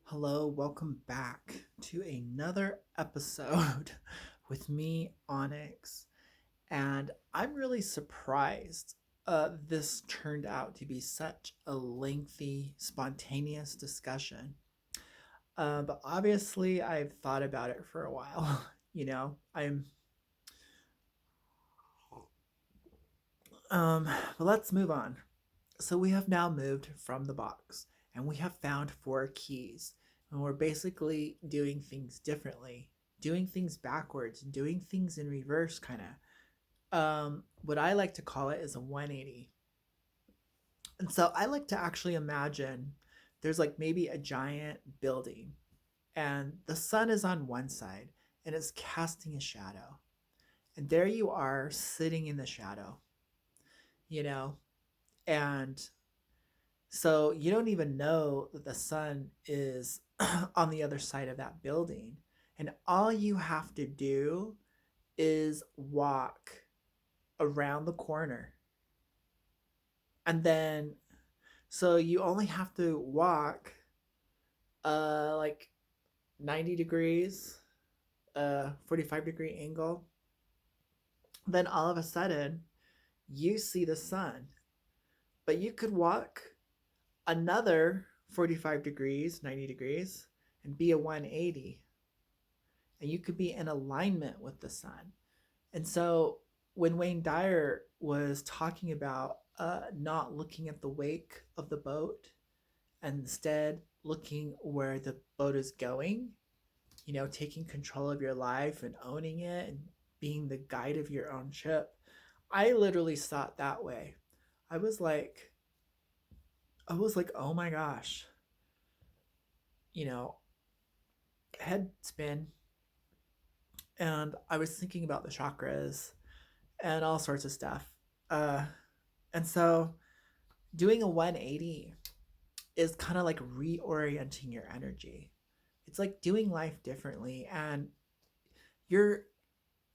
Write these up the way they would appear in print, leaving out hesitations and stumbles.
Hello, welcome back to another episode with me, Onyx. And I'm really surprised this turned out to be such a lengthy, spontaneous discussion. But obviously, I've thought about it for a while. I'm. But let's move on. So we have now moved from the box and we have found four keys. And we're basically doing things differently, doing things backwards, doing things in reverse, kind of. What I like to call it is a 180. And so I like to actually imagine there's like maybe a giant building and the sun is on one side and it's casting a shadow. And there you are sitting in the shadow, you know, and so you don't even know that the sun is on the other side of that building. And all you have to do is walk around the corner. And then, so you only have to walk like 90 degrees, 45-degree angle. Then all of a sudden, you see the sun. But you could walk another 45 degrees, 90 degrees, and be a 180, and you could be in alignment with the sun. And so when Wayne Dyer was talking about not looking at the wake of the boat and instead looking where the boat is going, taking control of your life and owning it and being the guide of your own ship, I literally saw it that way. I was like, oh my gosh, you know, head spin. And I was thinking about the chakras and all sorts of stuff. Uh, and so doing a 180 is kind of like reorienting your energy. It's like doing life differently, and your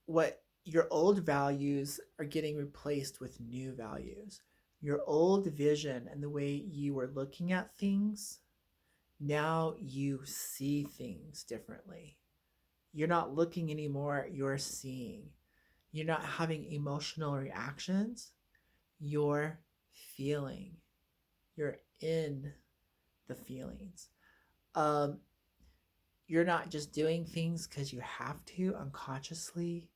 what your old values are getting replaced with new values. Your old vision and the way you were looking at things, now you see things differently. You're not looking anymore, you're seeing. You're not having emotional reactions, you're feeling. You're in the feelings. Um, you're not just doing things because you have to unconsciously.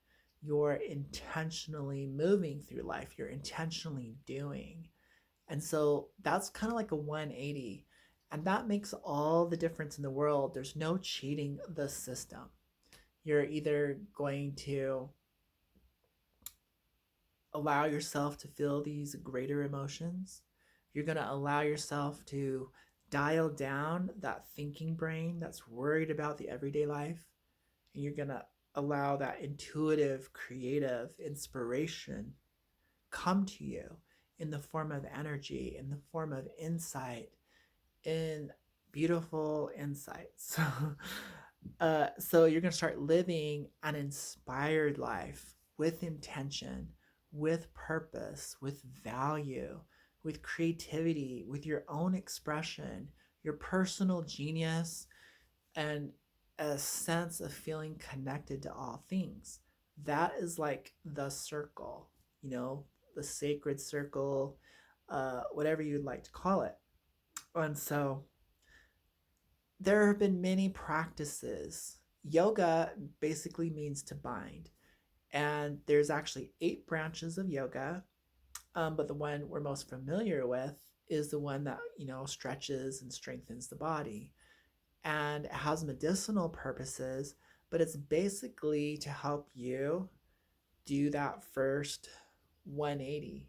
You're intentionally moving through life. You're intentionally doing. And so that's kind of like a 180. And that makes all the difference in the world. There's no cheating the system. You're either going to allow yourself to feel these greater emotions. You're going to allow yourself to dial down that thinking brain that's worried about the everyday life. And you're going to allow that intuitive, creative inspiration come to you in the form of energy, in the form of insight, in beautiful insights. So you're going to start living an inspired life with intention, with purpose, with value, with creativity, with your own expression, your personal genius, and a sense of feeling connected to all things. That is like the circle, the sacred circle, whatever you'd like to call it. And so there have been many practices. Yoga basically means to bind, and there's actually 8 branches of yoga. But the one we're most familiar with is the one that stretches and strengthens the body, and it has medicinal purposes. But it's basically to help you do that first 180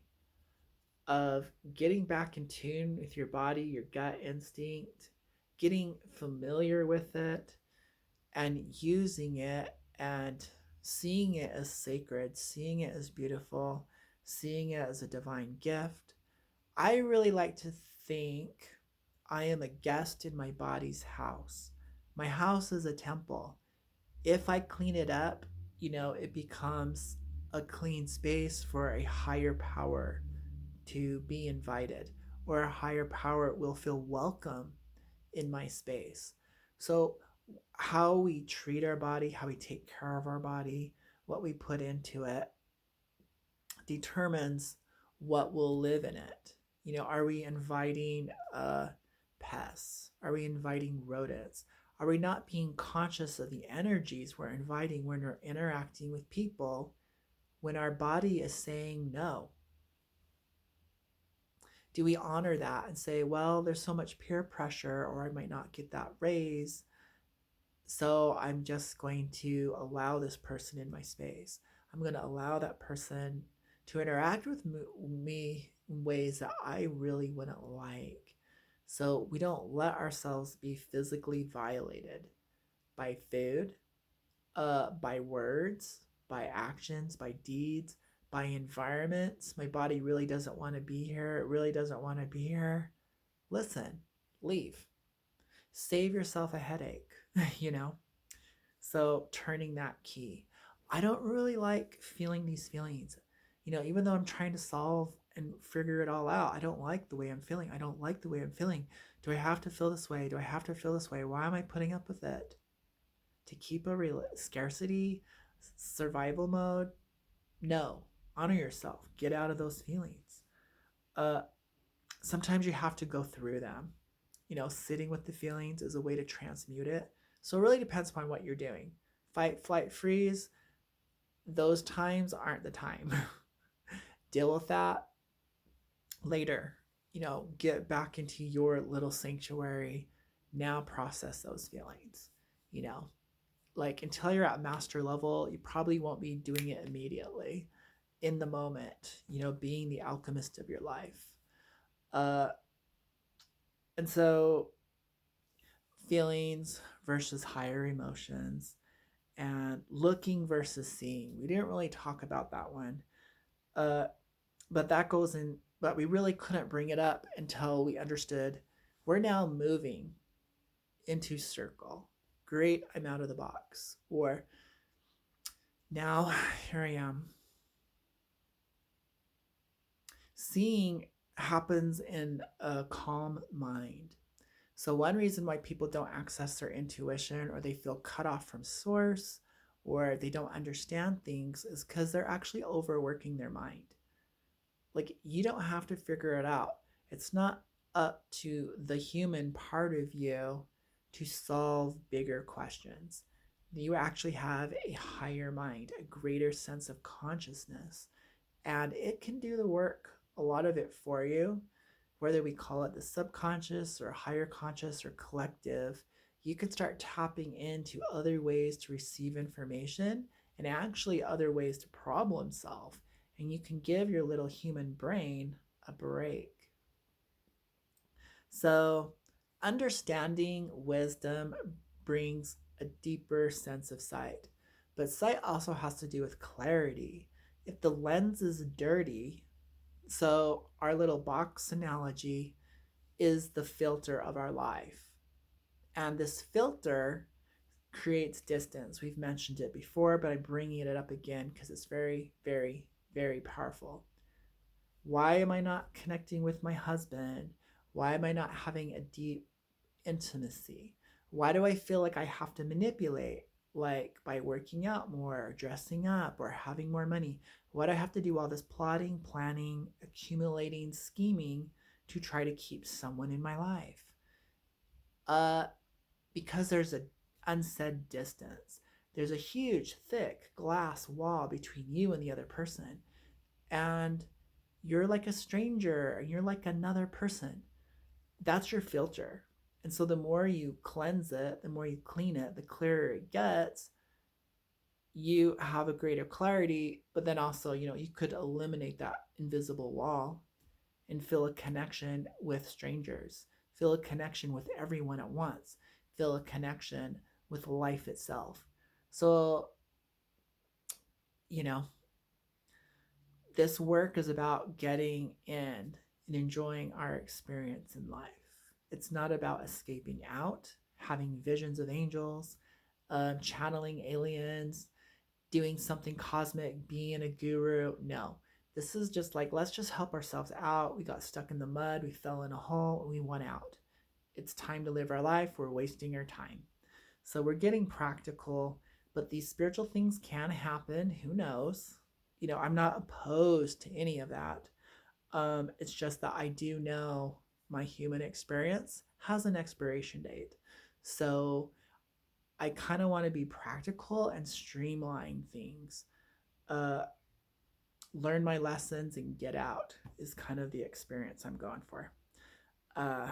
of getting back in tune with your body, your gut instinct, getting familiar with it, and using it and seeing it as sacred, seeing it as beautiful, seeing it as a divine gift. I really like to think I am a guest in my body's house. My house is a temple. If I clean it up, it becomes a clean space for a higher power to be invited, or a higher power will feel welcome in my space. So, how we treat our body, how we take care of our body, what we put into it determines what will live in it. Are we inviting pests? Are we inviting rodents? Are we not being conscious of the energies we're inviting when we're interacting with people when our body is saying no? Do we honor that and say, well, there's so much peer pressure, or I might not get that raise, so I'm just going to allow this person in my space. I'm going to allow that person to interact with me in ways that I really wouldn't like. So we don't let ourselves be physically violated by food, by words, by actions, by deeds, by environments. My body really doesn't want to be here. It really doesn't want to be here. Listen, leave. Save yourself a headache, you know? So turning that key. I don't really like feeling these feelings. Even though I'm trying to solve and figure it all out, I don't like the way I'm feeling. I don't like the way I'm feeling. Do I have to feel this way? Do I have to feel this way? Why am I putting up with it? To keep a real scarcity, survival mode? No. Honor yourself. Get out of those feelings. Uh, Sometimes you have to go through them. Sitting with the feelings is a way to transmute it. So it really depends upon what you're doing. Fight, flight, freeze, those times aren't the time. Deal with that later. Get back into your little sanctuary. Now process those feelings. You know, like until you're at master level, you probably won't be doing it immediately in the moment, being the alchemist of your life. Uh, and so feelings versus higher emotions and looking versus seeing. We didn't really talk about that one. Uh, but that goes in, but we really couldn't bring it up until we understood we're now moving into circle. Great, I'm out of the box. Or now here I am. Seeing happens in a calm mind. So, one reason why people don't access their intuition or they feel cut off from source or they don't understand things is because they're actually overworking their mind. Like, you don't have to figure it out. It's not up to the human part of you to solve bigger questions. You actually have a higher mind, a greater sense of consciousness, and it can do the work, a lot of it for you, whether we call it the subconscious or higher conscious or collective. You can start tapping into other ways to receive information and actually other ways to problem solve. And you can give your little human brain a break. So, understanding wisdom brings a deeper sense of sight. But sight also has to do with clarity. If the lens is dirty, so our little box analogy is the filter of our life. And this filter creates distance. We've mentioned it before, but I'm bringing it up again because it's very, very, very powerful. Why am I not connecting with my husband? Why am I not having a deep intimacy? Why do I feel like I have to manipulate? Like by working out more, or dressing up, or having more money? Why do I have to do all this plotting, planning, accumulating, scheming to try to keep someone in my life? Because there's an unsaid distance. There's a huge, thick glass wall between you and the other person. And you're like a stranger, and you're like another person. That's your filter. And so the more you cleanse it, the more you clean it, the clearer it gets. You have a greater clarity, but then also, you could eliminate that invisible wall and feel a connection with strangers, feel a connection with everyone at once, feel a connection with life itself. So, you know, this work is about getting in and enjoying our experience in life. It's not about escaping out, having visions of angels, channeling aliens, doing something cosmic, being a guru. No, this is just like, let's just help ourselves out. We got stuck in the mud, we fell in a hole, and we went out. It's time to live our life. We're wasting our time. So we're getting practical, but these spiritual things can happen. Who knows? I'm not opposed to any of that. It's just that I do know my human experience has an expiration date. So I kind of want to be practical and streamline things. Uh, Learn my lessons and get out is kind of the experience I'm going for. Uh,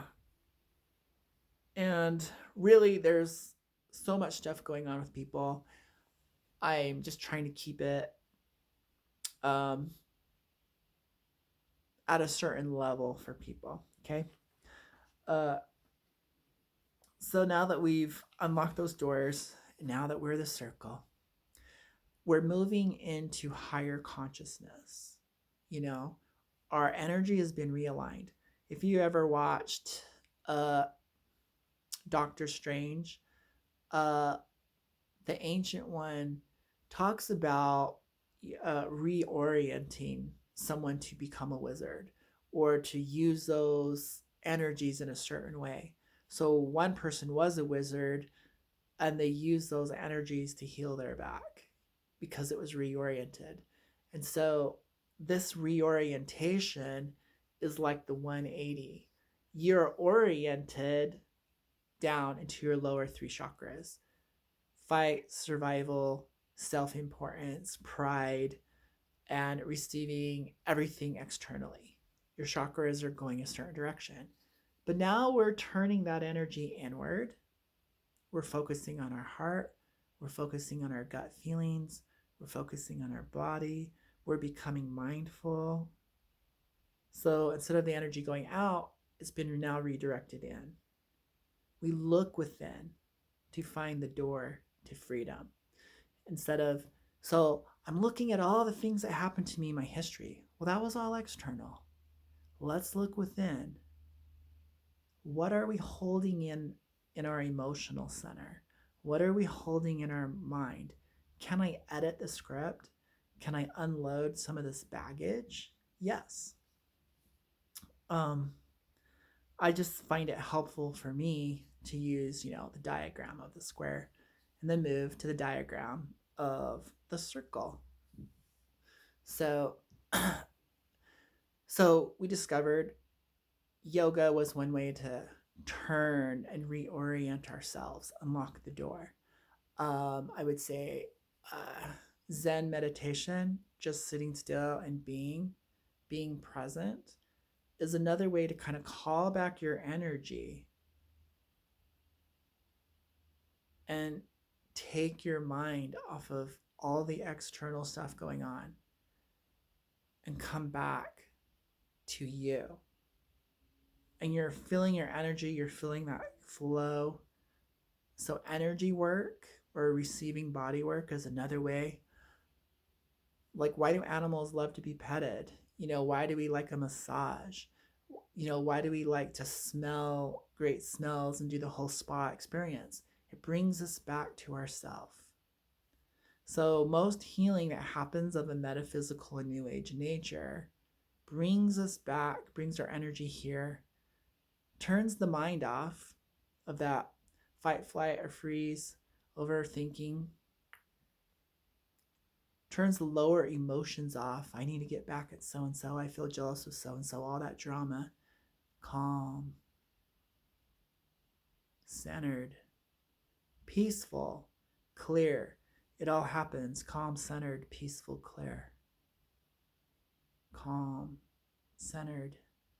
and really, there's so much stuff going on with people. I'm just trying to keep it um, at a certain level for people. Okay. Uh, so now that we've unlocked those doors, now that we're the circle, we're moving into higher consciousness. You know, our energy has been realigned. If you ever watched uh, Doctor Strange, uh, the Ancient One talks about reorienting someone to become a wizard or to use those energies in a certain way. So one person was a wizard and they used those energies to heal their back because it was reoriented. And so this reorientation is like the 180. You're oriented down into your lower three chakras: fight, survival, self importance, pride, and receiving everything externally. Your chakras are going a certain direction. But now we're turning that energy inward. We're focusing on our heart. We're focusing on our gut feelings. We're focusing on our body. We're becoming mindful. So instead of the energy going out, it's been now redirected in. We look within to find the door to freedom. So I'm looking at all the things that happened to me in my history. Well, that was all external. Let's look within. What are we holding in our emotional center? What are we holding in our mind? Can I edit the script? Can I unload some of this baggage? Yes. I just find it helpful for me to use, the diagram of the square and then move to the diagram of the circle. So, so we discovered yoga was one way to turn and reorient ourselves, unlock the door. I would say Zen meditation, just sitting still and being present, is another way to kind of call back your energy and take your mind off of all the external stuff going on and come back to you. And you're feeling your energy, you're feeling that flow. So energy work or receiving body work is another way. Like, why do animals love to be petted? Why do we like a massage? Why do we like to smell great smells and do the whole spa experience? It brings us back to ourself. So most healing that happens of a metaphysical and new age nature brings us back, brings our energy here, turns the mind off of that fight, flight, or freeze, overthinking, turns the lower emotions off. I need to get back at so-and-so. I feel jealous of so-and-so, all that drama. Calm, centered, peaceful, clear. It all happens calm, centered, peaceful, clear. Calm, centered,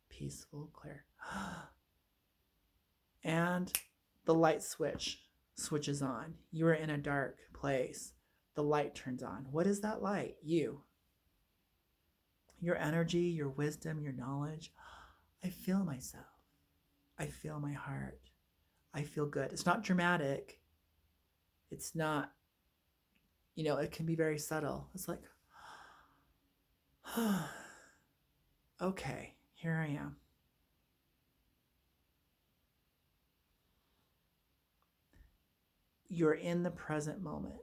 peaceful, clear. And the light switches on. You are in a dark place. The light turns on. What is that light? You. Your energy, your wisdom, your knowledge. I feel myself. I feel my heart. I feel good. It's not dramatic. It's not, it can be very subtle. It's like, okay, here I am. You're in the present moment.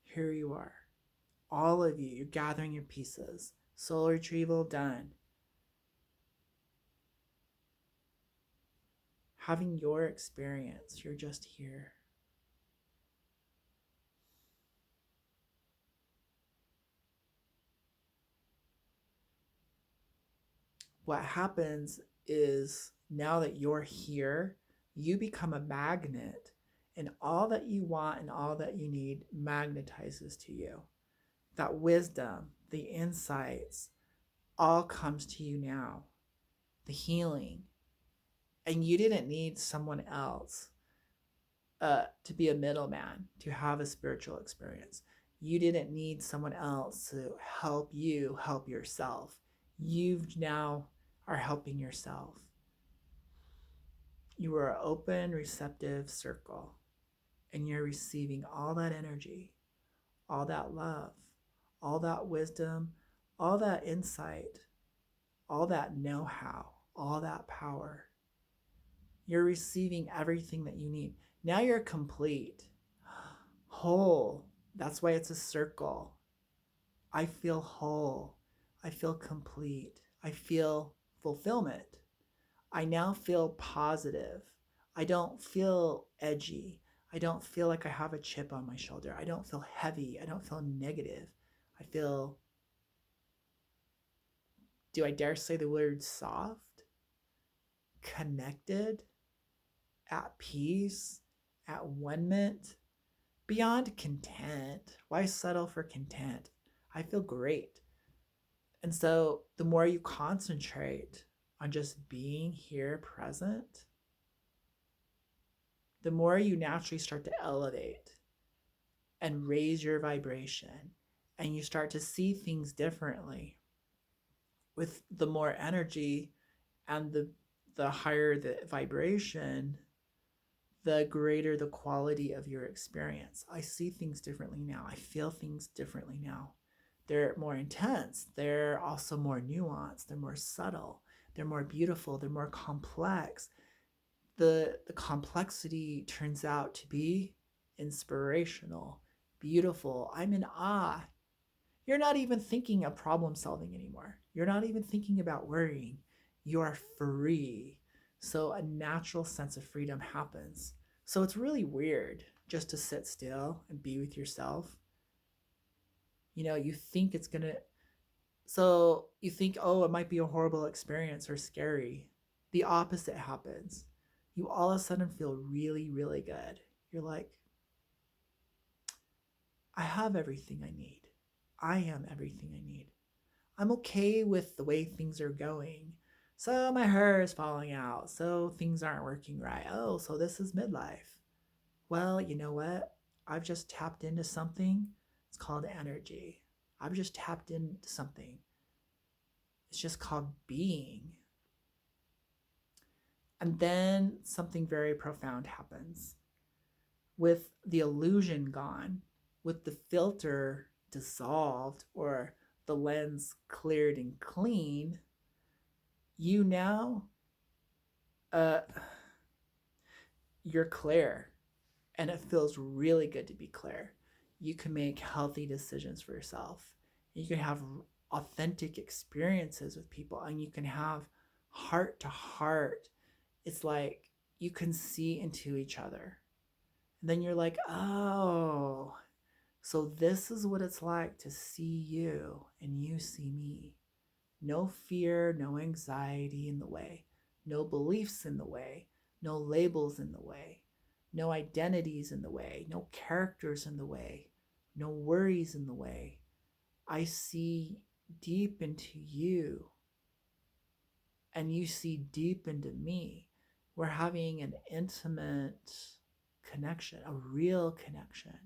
Here you are. All of you, you're gathering your pieces. Soul retrieval done. having your experience. You're just here. What happens is now that you're here, you become a magnet, and all that you want and all that you need magnetizes to you. That wisdom, the insights, all comes to you now. The healing. And you didn't need someone else to be a middleman to have a spiritual experience. You didn't need someone else to help you help yourself. You now are helping yourself. You are an open, receptive circle, and you're receiving all that energy, all that love, all that wisdom, all that insight, all that know how, all that power. You're receiving everything that you need. Now you're complete, whole. That's why it's a circle. I feel whole. I feel complete. I feel fulfillment. I now feel positive. I don't feel edgy. I don't feel like I have a chip on my shoulder. I don't feel heavy. I don't feel negative. I feel, do I dare say the word soft? Connected, at peace, at one-ment, beyond content. Why settle for content? I feel great. And so the more you concentrate on just being here present, the more you naturally start to elevate and raise your vibration, and you start to see things differently with the more energy, and the higher the vibration, the greater the quality of your experience. I see things differently now. I feel things differently now. They're more intense. They're also more nuanced. They're more subtle. They're more beautiful. They're more complex. The complexity turns out to be inspirational, beautiful. I'm in awe. You're not even thinking of problem solving anymore. You're not even thinking about worrying. You are free. So a natural sense of freedom happens. So it's really weird just to sit still and be with yourself. You know, you think it's going to, so you think, oh, it might be a horrible experience or scary. The opposite happens. You all of a sudden feel really, really good. You're like, I have everything I need. I am everything I need. I'm okay with the way things are going. So my hair is falling out. So things aren't working right. Oh, so this is midlife. Well, you know what? I've just tapped into something. It's called energy. I've just tapped into something. It's just called being. And then something very profound happens. With the illusion gone, with the filter dissolved, or the lens cleared and clean, you now, uh, you're clear. And it feels really good to be clear. You can make healthy decisions for yourself. You can have authentic experiences with people, and you can have heart to heart. It's like you can see into each other. And then you're like, oh, so this is what it's like to see you and you see me. No fear, no anxiety in the way, no beliefs in the way, no labels in the way, no identities in the way, no characters in the way, no worries in the way. I see deep into you, and you see deep into me. We're having an intimate connection, a real connection.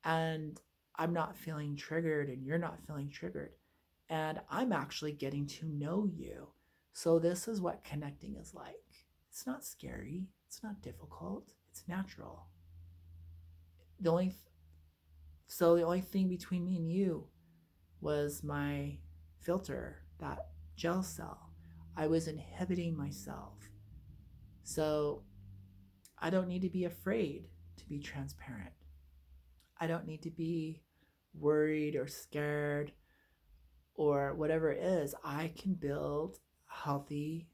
And I'm not feeling triggered, and you're not feeling triggered. And I'm actually getting to know you. So, this is what connecting is like. It's not scary, it's not difficult, it's natural. The only so the only thing between me and you was my filter, that gel cell. I was inhibiting myself. So, I don't need to be afraid to be transparent. I don't need to be worried or scared or whatever it is. I can build healthy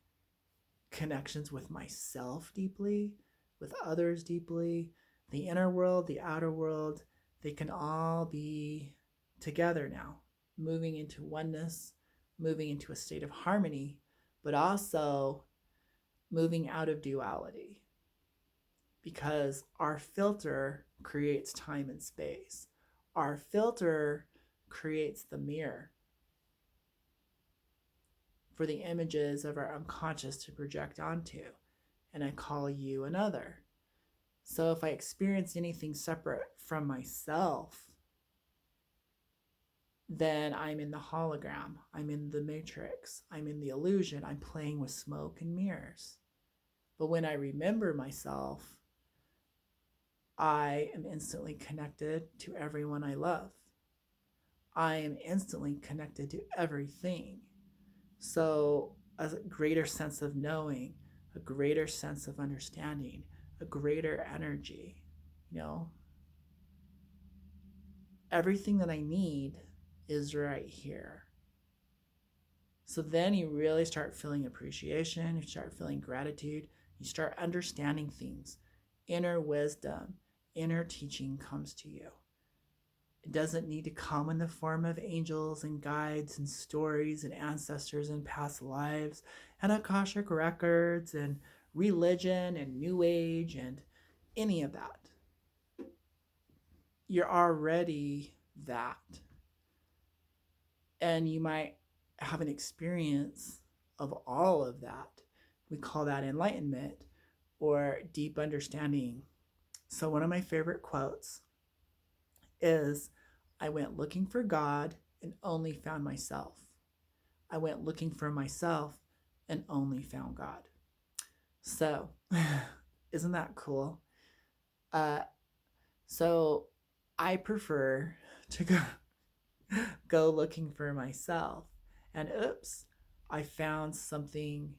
connections with myself deeply, with others deeply, the inner world, the outer world, they can all be together now, moving into oneness, moving into a state of harmony, but also moving out of duality. Because our filter creates time and space. Our filter creates the mirror for the images of our unconscious to project onto. And I call you another. So if I experience anything separate from myself, then I'm in the hologram, I'm in the matrix, I'm in the illusion, I'm playing with smoke and mirrors. But when I remember myself, I am instantly connected to everyone I love. I am instantly connected to everything. So a greater sense of knowing, a greater sense of understanding, a greater energy, everything that I need is right here. So then you really start feeling appreciation, you start feeling gratitude, you start understanding things. Inner wisdom, inner teaching comes to you. It doesn't need to come in the form of angels and guides and stories and ancestors and past lives and Akashic records and religion and New Age and any of that. You're already that. And you might have an experience of all of that. We call that enlightenment or deep understanding. So one of my favorite quotes is, I went looking for God and only found myself. I went looking for myself and only found God. So, isn't that cool? So I prefer to go looking for myself. And oops, I found something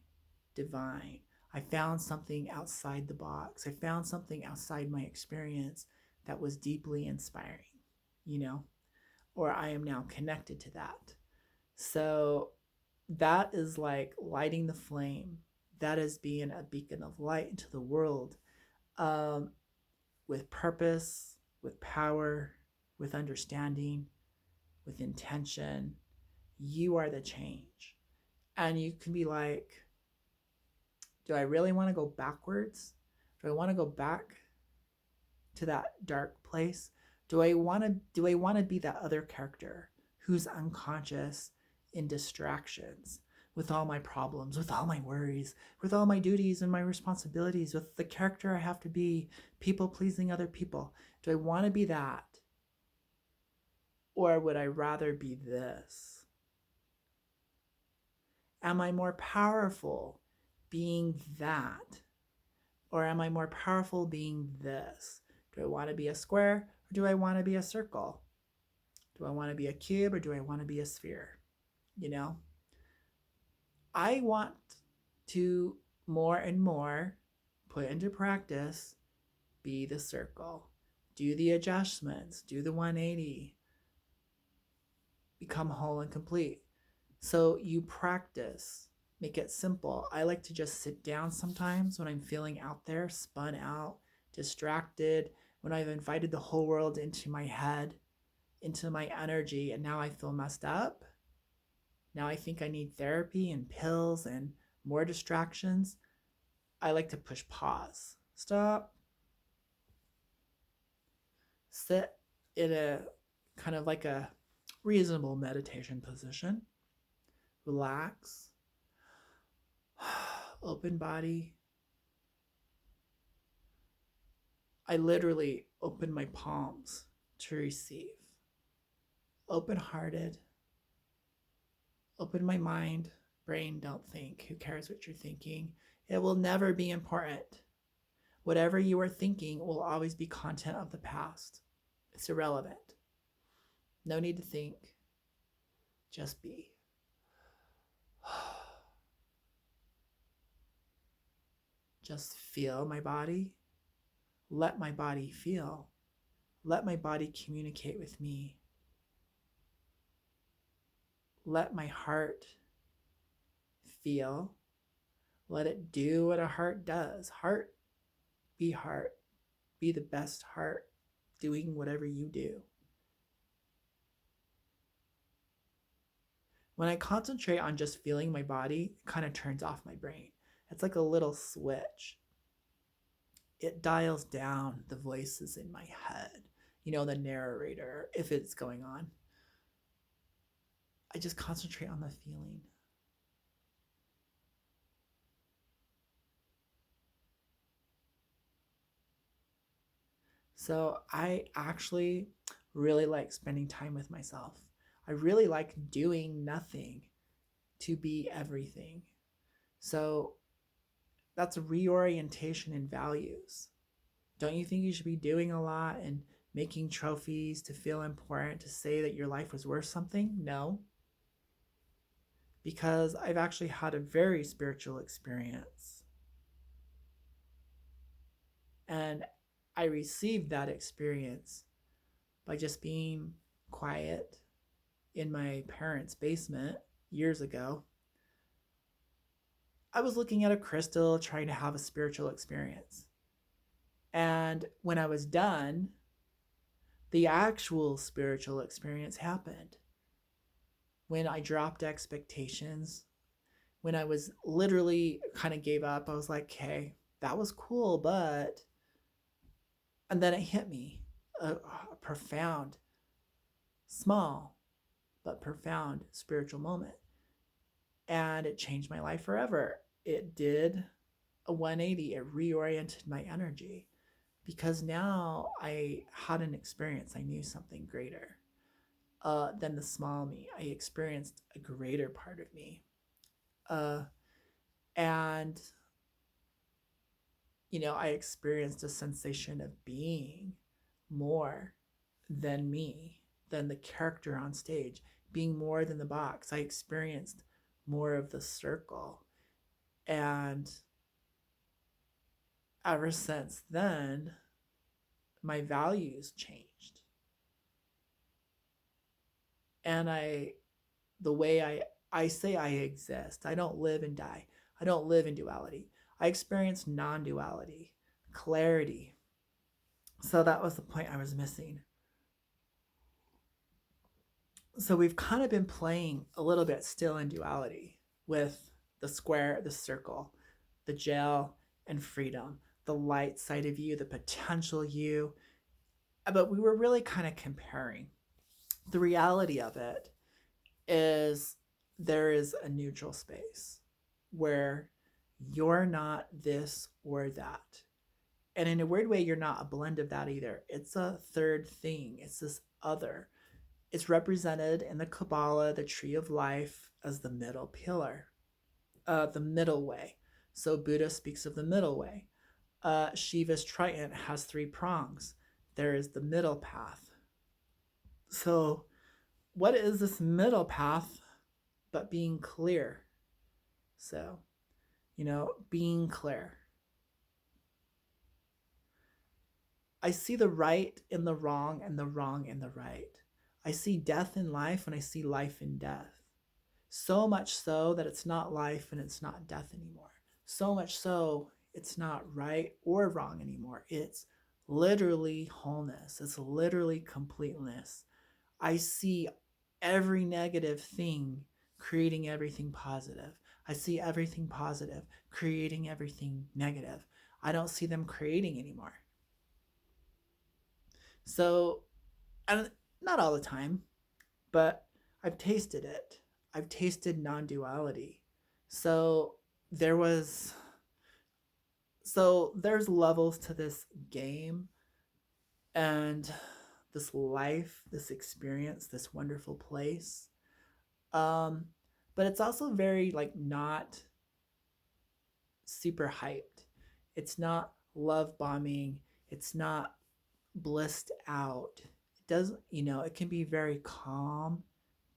divine. I found something outside the box. I found something outside my experience that was deeply inspiring, or I am now connected to that. So that is like lighting the flame. That is being a beacon of light into the world, with purpose, with power, with understanding, with intention. You are the change. And you can be like, do I really want to go backwards? Do I want to go back to that dark place? Do I want to be that other character who's unconscious in distractions, with all my problems, with all my worries, with all my duties and my responsibilities, with the character I have to be, people pleasing other people? Do I want to be that? Or would I rather be this? Am I more powerful being that? Or am I more powerful being this? Do I want to be a square or do I want to be a circle? Do I want to be a cube or do I want to be a sphere? I want to more and more put into practice, be the circle, do the adjustments, do the 180, become whole and complete. So you practice, make it simple. I like to just sit down sometimes when I'm feeling out there, spun out, distracted, when I've invited the whole world into my head, into my energy, and now I feel messed up. Now I think I need therapy and pills and more distractions. I like to push pause. Stop. Sit in a kind of like a reasonable meditation position. Relax. Open body. I literally open my palms to receive. Open hearted. Open my mind. Brain, don't think. Who cares what you're thinking? It will never be important. Whatever you are thinking will always be content of the past. It's irrelevant. No need to think. Just be. Just feel my body. Let my body feel. Let my body communicate with me. Let my heart feel. Let it do what a heart does. Heart, be heart. Be the best heart doing whatever you do. When I concentrate on just feeling my body, it kind of turns off my brain. It's like a little switch. It dials down the voices in my head, the narrator, if it's going on. I just concentrate on the feeling. So I actually really like spending time with myself. I really like doing nothing to be everything. So that's a reorientation in values. Don't you think you should be doing a lot and making trophies to feel important, to say that your life was worth something? No. Because I've actually had a very spiritual experience. And I received that experience by just being quiet in my parents' basement years ago. I was looking at a crystal, trying to have a spiritual experience. And when I was done, the actual spiritual experience happened. When I dropped expectations, when I was literally kind of gave up, I was like, okay, that was cool, but. And then it hit me a profound, small, but profound spiritual moment. And it changed my life forever. It did a 180, it reoriented my energy because now I had an experience. I knew something greater than the small me. I experienced a greater part of me. And, I experienced a sensation of being more than me, than the character on stage, being more than the box. I experienced more of the circle. And ever since then, my values changed. And the way I say I exist, I don't live and die. I don't live in duality. I experience non-duality, clarity. So that was the point I was missing. So we've kind of been playing a little bit still in duality with the square, the circle, the jail and freedom, the light side of you, the potential you. But we were really kind of comparing. The reality of it is there is a neutral space where you're not this or that. And in a weird way, you're not a blend of that either. It's a third thing, it's this other. It's represented in the Kabbalah, the tree of life, as the middle pillar, the middle way. So Buddha speaks of the middle way. Shiva's trident has 3 prongs. There is the middle path. So, what is this middle path but being clear? So, being clear. I see the right in the wrong and the wrong in the right. I see death in life and I see life in death. So much so that it's not life and it's not death anymore. So much so it's not right or wrong anymore. It's literally wholeness. It's literally completeness. I see every negative thing creating everything positive. I see everything positive creating everything negative. I don't see them creating anymore. So, and not all the time, but I've tasted it. I've tasted non-duality. So there's levels to this game and this life, this experience, this wonderful place. But it's also very not super hyped. It's not love bombing. It's not blissed out. It does, it can be very calm,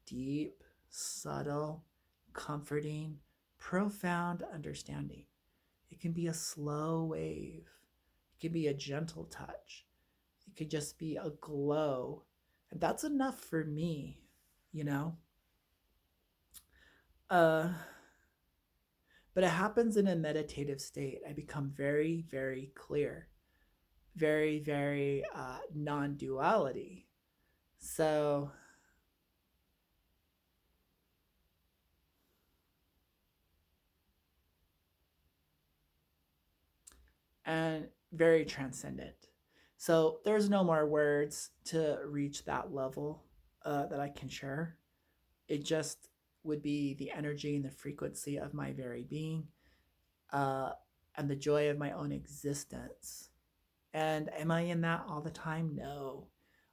deep, subtle, comforting, profound understanding. It can be a slow wave. It can be a gentle touch. It could just be a glow. And that's enough for me, you know? But it happens in a meditative state. I become very, very clear, very, very non duality. So, and very transcendent. So, there's no more words to reach that level that I can share. It just would be the energy and the frequency of my very being, uh, and the joy of my own existence. And am I in that all the time? No.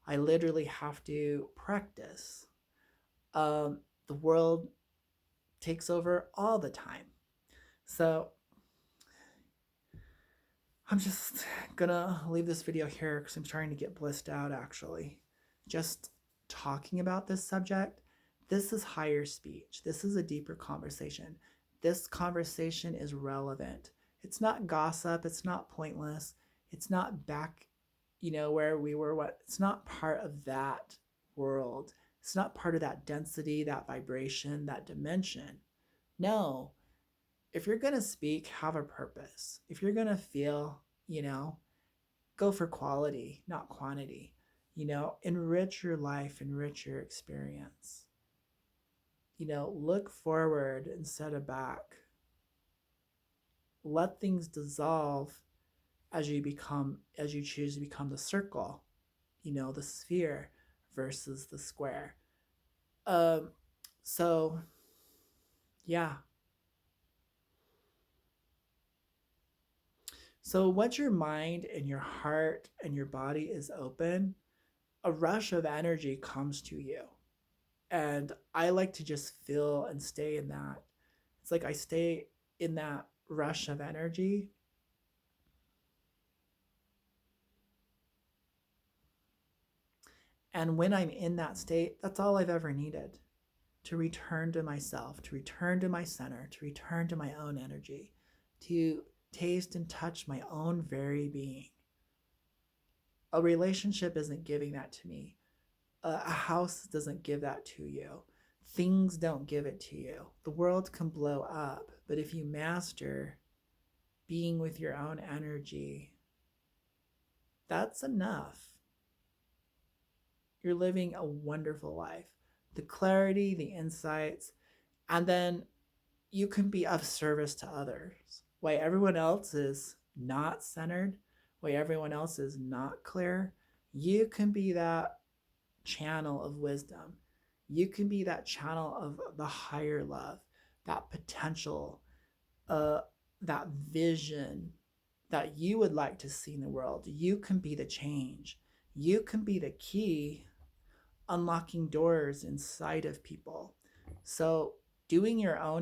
I literally have to practice. The world takes over all the time. So I'm just gonna leave this video here because I'm trying to get blissed out actually. Just talking about this subject, this is higher speech. This is a deeper conversation. This conversation is relevant. It's not gossip, it's not pointless, it's not back, where we were, it's not part of that world. It's not part of that density, that vibration, that dimension. No, if you're going to speak, have a purpose. If you're going to feel, go for quality, not quantity. Enrich your life, enrich your experience. Look forward instead of back. Let things dissolve as you choose to become the circle, the sphere versus the square. So yeah. So once your mind and your heart and your body is open, a rush of energy comes to you. And I like to just feel and stay in that. It's like I stay in that rush of energy. And when I'm in that state, that's all I've ever needed, to return to myself, to return to my center, to return to my own energy, to taste and touch my own very being. A relationship isn't giving that to me. A house doesn't give that to you. Things don't give it to you. The world can blow up, but if you master being with your own energy, that's enough. You're living a wonderful life. The clarity, the insights, and then you can be of service to others. Why everyone else is not centered, why everyone else is not clear, you can be that channel of wisdom. You can be that channel of the higher love, that potential, that vision that you would like to see in the world. You can be the change. You can be the key unlocking doors inside of people. So doing your own